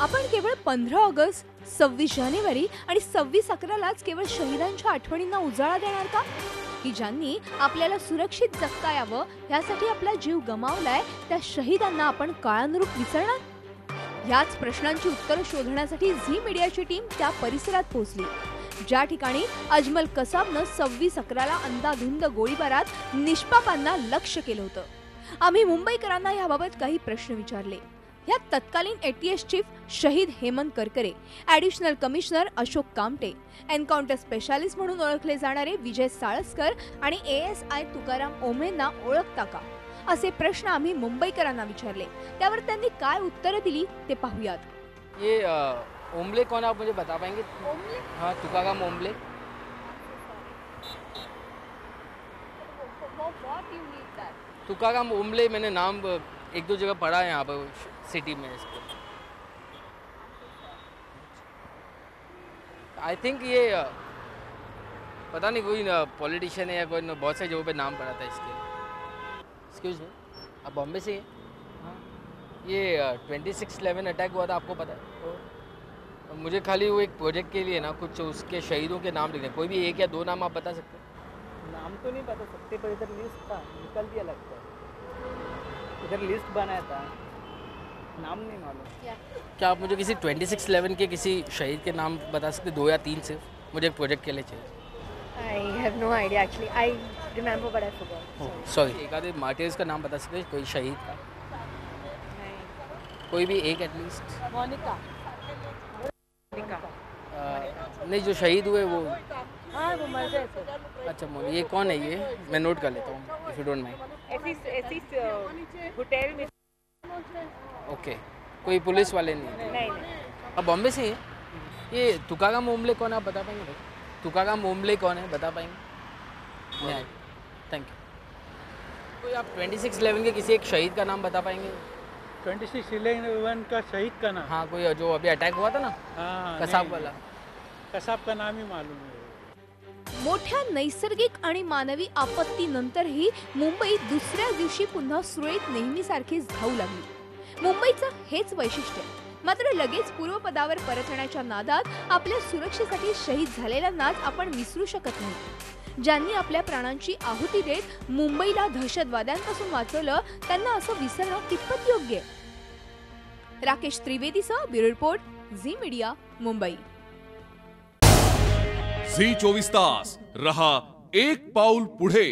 आपण केवळ 15 ऑगस्ट, 26 जानेवारी आणि 26/11लाच केवळ शहीदांच्या आठवणींना उजाळा देणार का? की ज्यांनी आपल्याला सुरक्षित जगता यावं यासाठी आपला जीव गमावलाय त्या शहीदांना आपण काळानुरूप विसरणार? याच प्रश्नांची उत्तरं शोधण्यासाठी झी मीडियाची टीम त्या परिसरात पोहोचली, ज्या ठिकाणी अजमल कसाबनं 26/11ला अंधाधुंद गोळीबारात निष्पापांना लक्ष्य केलं होतं. आम्ही मुंबईकरांना याबाबत काही प्रश्न विचारले. यात तत्कालीन एटीएस चीफ शहीद Hemant Karkare, additional commissioner Ashok Kamte, encounter specialist म्हणून ओळखले जाणारे विजय साळसकर आणि ASI तुकाराम ओमेंना ओळखता का, असे प्रश्न आम्ही मुंबईकरांना विचारले. त्यावर त्यांनी काय उत्तरं दिली ते पाहूयात. ये ओमले कौन, आप मुझे बता पाएंगे? ओमले? हाँ, तुकाराम ओमले. तुकाराम ओमले मैंने नाम एक दो जगह पढ़ा है यहाँ पर सिटी में इसको. आई थिंक ये पता नहीं कोई पॉलिटिशियन है या कोई, बहुत सारी जगहों पे नाम पड़ा था इसके. एक्सक्यूज मी, आप बॉम्बे से हैं? हाँ. ये 26/11 अटैक हुआ था, आपको पता है? तो मुझे खाली वो एक प्रोजेक्ट के लिए ना कुछ उसके शहीदों के नाम लिखने, कोई भी एक या दो नाम आप बता सकते हैं? नाम तो नहीं बता सकते, पर इधर लिस्ट था, निकल दिया लगता है. इधर लिस्ट बनाया था, नाम नहीं मालूम. क्या आप मुझे किसी 26/11 के किसी शहीद के नाम बता सकते, 2 या 3 सिर्फ? मुझे एक प्रोजेक्ट के लिए चाहिए. I have no idea actually. I remember but I forgot. Sorry. एक आधे मार्टियर्स का नाम बता सकते हैं, कोई शहीद का? नहीं. कोई भी एक एटलीस्ट. Monica. नहीं, जो शहीद हुए वो. हाँ वो मर गए थे. अच्छा मोनी, ये कौन है? ये मैं नोट कर लेता हूँ इफ़ यू डोंट माइंड. ऐसी होटल में. ओके, कोई पुलिस वाले नहीं? नहीं. अब बॉम्बे से हैं? ये तुकाराम ओमले कौन है, आप बता पाएंगे भाई? तुकाराम ओमले कौन है, बता पाएंगे? नहीं. Thank you. कोई आप 26/11 के किसी एक शहीद का नाम बता पाएंगे? 26/11 का शहीद का नाम? हाँ, कोई जो अभी अटैक हुआ था ना. हाँ, कसाब वाला. कसाब का नाम ही मालूम है. मोठ्या नैसर्गिक आणि मानवी आपत्तीनंतरही मुंबई दुसऱ्या दिवशी पुन्हा सुरळीत नेहमीसारखीच धावू लागली. मुंबईचं हेच वैशिष्ट्य. मात्र लगेच पूर्वपदावर परतण्याच्या नादात आपल्या सुरक्षेसाठी शहीद झालेल्यांनाच आपण विसरू शकत नाही. ज्यांनी आपल्या प्राणांची आहुती देत मुंबईला दहशतवाद्यांपासून वाचवलं, त्यांना असं विसरणं कितपत योग्य? राकेश त्रिवेदीसह ब्युरो रिपोर्ट, झी मीडिया, मुंबई. झी 24 तास रहा एक पाऊल पुढे.